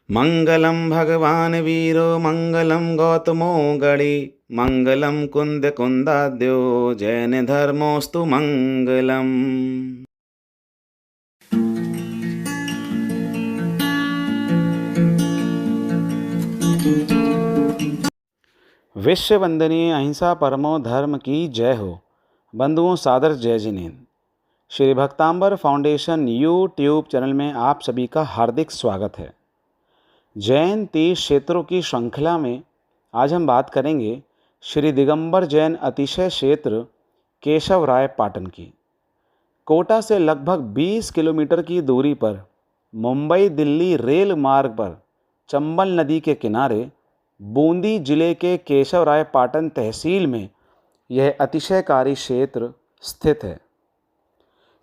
मंगलम भगवान वीरो मंगलम गौतमो गणि मंगलम कुंद कुंदाद्यो जैन धर्मोस्तु मंगलम। विश्व वंदनीय अहिंसा परमो धर्म की जय हो। बंधुओं सादर जय Jinendra. Shri भक्तांबर foundation YouTube channel में आप सभी का हार्दिक स्वागत है। जैन 30 क्षेत्रों की श्रृंखला में आज हम बात करेंगे श्री दिगंबर जैन अतिशय क्षेत्र केशव राय पाटन की। कोटा से लगभग 20 किलोमीटर की दूरी पर मुंबई दिल्ली रेल मार्ग पर चंबल नदी के किनारे बूंदी जिले के केशव राय पाटन तहसील में यह अतिशयकारी क्षेत्र स्थित है।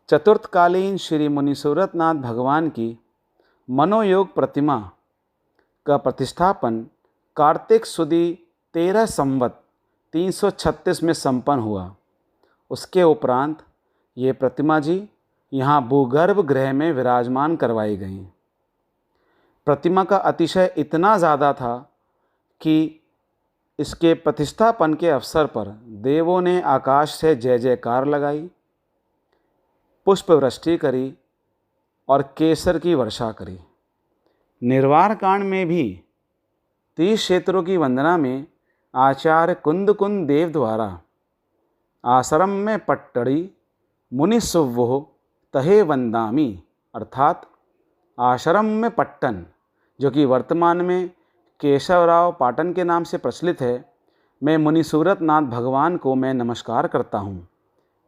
चतुर्थकालीन श्री मुनि सूरतनाथ भगवान की मनोयोग प्रतिमा का प्रतिष्ठापन कार्तिक सुदी 13 संवत 336 में संपन्न हुआ। उसके उपरांत ये प्रतिमा जी यहाँ भूगर्भ गृह में विराजमान करवाई गई। प्रतिमा का अतिशय इतना ज़्यादा था कि इसके प्रतिष्ठापन के अवसर पर देवों ने आकाश से जय जयकार लगाई, पुष्प वृष्टि करी और केसर की वर्षा करी। निर्वाण कांड में भी 30 क्षेत्रों की वंदना में आचार्य कुंद देव द्वारा आश्रम में पट्टड़ी मुनिसुव्वो तहे वंदामी अर्थात आश्रम में पट्टन, जो कि वर्तमान में केशवराव पाटन के नाम से प्रचलित है, मैं मुनि सूरतनाथ भगवान को मैं नमस्कार करता हूँ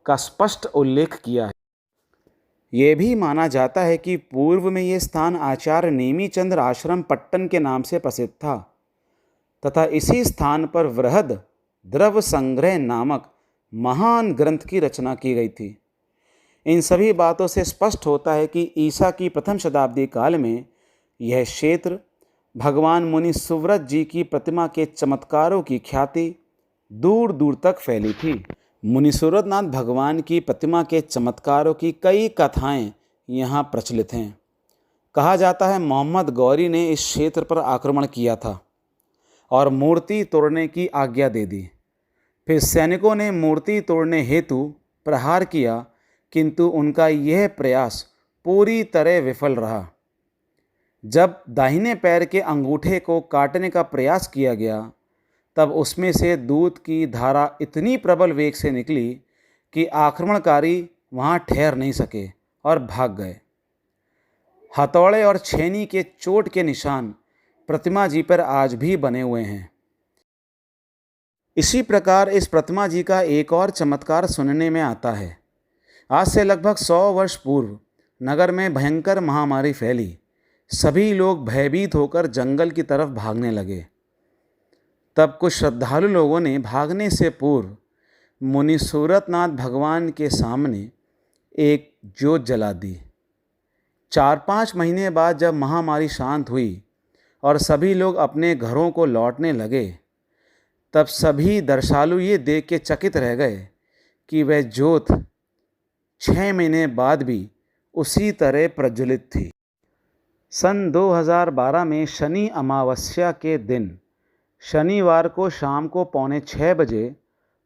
का स्पष्ट उल्लेख किया है। ये भी माना जाता है कि पूर्व में ये स्थान आचार्य नेमीचंद्र आश्रम पट्टन के नाम से प्रसिद्ध था तथा इसी स्थान पर वृहद द्रव्य संग्रह नामक महान ग्रंथ की रचना की गई थी। इन सभी बातों से स्पष्ट होता है कि ईसा की प्रथम शताब्दी काल में यह क्षेत्र भगवान मुनि सुव्रत जी की प्रतिमा के चमत्कारों की ख्याति दूर दूर तक फैली थी। मुनि सूरतनाथ भगवान की प्रतिमा के चमत्कारों की कई कथाएं यहाँ प्रचलित हैं। कहा जाता है मोहम्मद गौरी ने इस क्षेत्र पर आक्रमण किया था और मूर्ति तोड़ने की आज्ञा दे दी। फिर सैनिकों ने मूर्ति तोड़ने हेतु प्रहार किया, किंतु उनका यह प्रयास पूरी तरह विफल रहा। जब दाहिने पैर के अंगूठे को काटने का प्रयास किया गया, तब उसमें से दूध की धारा इतनी प्रबल वेग से निकली कि आक्रमणकारी वहां ठहर नहीं सके और भाग गए। हथौड़े और छेनी के चोट के निशान प्रतिमा जी पर आज भी बने हुए हैं। इसी प्रकार इस प्रतिमा जी का एक और चमत्कार सुनने में आता है। आज से लगभग 100 वर्ष पूर्व नगर में भयंकर महामारी फैली। सभी लोग भयभीत होकर जंगल की तरफ भागने लगे। तब कुछ श्रद्धालु लोगों ने भागने से पूर्व मुनि सूरतनाथ भगवान के सामने एक ज्योत जला दी। 4-5 महीने बाद जब महामारी शांत हुई और सभी लोग अपने घरों को लौटने लगे, तब सभी दर्शालु ये देख के चकित रह गए कि वह ज्योत 6 महीने बाद भी उसी तरह प्रज्वलित थी। सन 2012 में शनि अमावस्या के दिन शनिवार को शाम को 5:45 बजे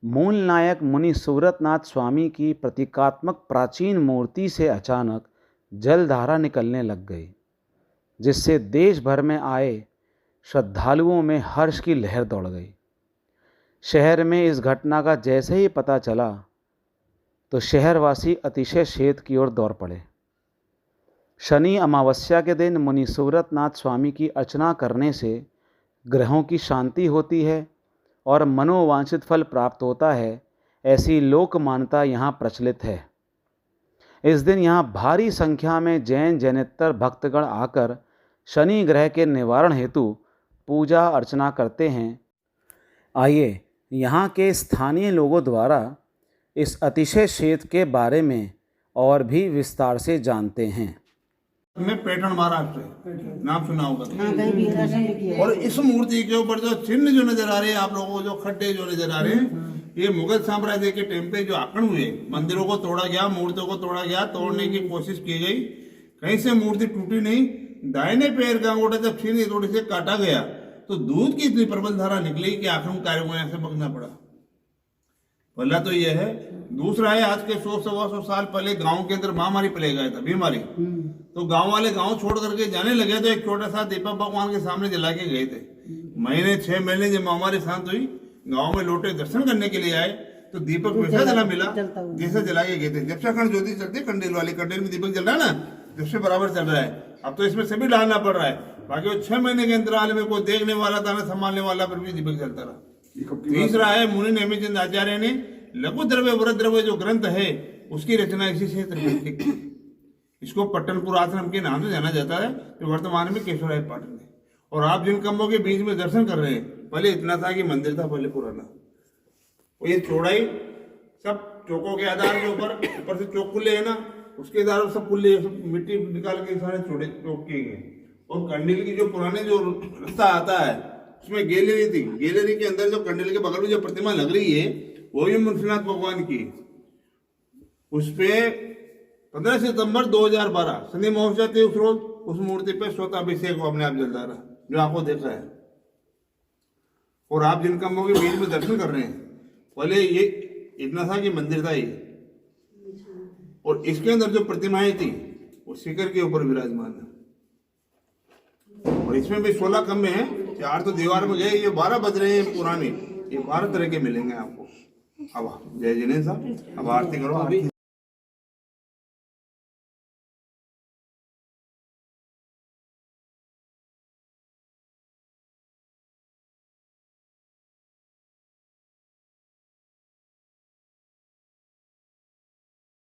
मूल नायक मुनि सूरतनाथ स्वामी की प्रतीकात्मक प्राचीन मूर्ति से अचानक जलधारा निकलने लग गई, जिससे देश भर में आए श्रद्धालुओं में हर्ष की लहर दौड़ गई। शहर में इस घटना का जैसे ही पता चला तो शहरवासी अतिशय क्षेत्र की ओर दौड़ पड़े। शनि अमावस्या के दिन मुनि सूरतनाथ स्वामी की अर्चना करने से ग्रहों की शांति होती है और मनोवांछित फल प्राप्त होता है, ऐसी लोक मान्यता यहाँ प्रचलित है। इस दिन यहाँ भारी संख्या में जैन जैनेतर भक्तगण आकर शनि ग्रह के निवारण हेतु पूजा अर्चना करते हैं। आइए यहाँ के स्थानीय लोगों द्वारा इस अतिशय क्षेत्र के बारे में और भी विस्तार से जानते हैं। में पैटर्न महाराष्ट्र नाम सुना होगा। और इस मूर्ति के ऊपर जो चिन्ह जो नजर आ रहे हैं आप लोगों को, जो खड्डे जो नजर आ रहे हैं, ये मुगल साम्राज्य के टाइम पे जो आक्रमण हुए, मंदिरों को तोड़ा गया, मूर्तियों को तोड़ा गया, तोड़ने की कोशिश की गई, कहीं से मूर्ति टूटी नहीं, दाहिने पैर का अंगूठा जब छीनी थोड़ी से काटा गया तो दूध की इतनी प्रबल धारा निकली कि आखिर में कार्य को ऐसे बगना पड़ा। पहला तो यह है। दूसरा है, आज के 100-125 साल पहले गांव के अंदर महामारी फैल गया था, बीमारी। तो गांव वाले गांव छोड़ करके जाने लगे तो एक छोटा सा दीपक भगवान के सामने जला के गए थे। 6 महीने जब महामारी शांत हुई, गांव में लौटे दर्शन करने के लिए आए तो दीपक वैसा जला मिला जैसे जला के गए थे। जब से अखंड ज्योति चलती है कंडील वाली, कंडील में दीपक जल रहा है ना, जब से बराबर चल रहा है। अब तो इसमें सभी डालना पड़ रहा है। बाकी वो 6 महीने के अंतराल में कोई देखने वाला था ना संभालने वाला, फिर भी दीपक जलता रहा। तीसरा है, मुनि नेमिचंद आचार्य ने लघु द्रव्य व्रत द्रव्य जो ग्रंथ है उसकी रचना इसी क्षेत्र में की। इसको पट्टनपुर आश्रम के नाम से जाना जाता है, जो वर्तमान में केशवराय पाटन है। और आप जिन कम्बों के बीच में दर्शन कर रहे हैं, पहले इतना था कि मंदिर था पहले पुराना। और ये चौड़ाई सब चौकों के आधार के ऊपर से चौक कुल्ले है ना, उसके आधार पर सब कुल्ले सब मिट्टी निकाल के सारे चौड़े चौक किए गए। और कंडील की जो पुराने जो रास्ता आता है उसमें गैलरी थी, गैलरी के अंदर जो कंडील के बगल में जो प्रतिमा लग रही है वो भी मुंशीनाथ भगवान की। उस पे 15 सितंबर 2012 शनि महोत्सव थे। उस रोज उस मूर्ति पे स्वतः अभिषेक अपने आप जलता रहा, जो आपको देखा है। और आप जिन कम्बों के बीच में दर्शन कर रहे हैं, पहले ये इतना था कि मंदिर था ये, और इसके अंदर जो प्रतिमाएं थी वो शिखर के ऊपर विराजमान है। और इसमें भी 16 कम्बे हैं, 4 तो दीवार में गए, ये 12 बज रहे हैं पुराने। ये 12 तरह के मिलेंगे आपको। अब जय जिनेन्द्र साहब, अब आरती करो।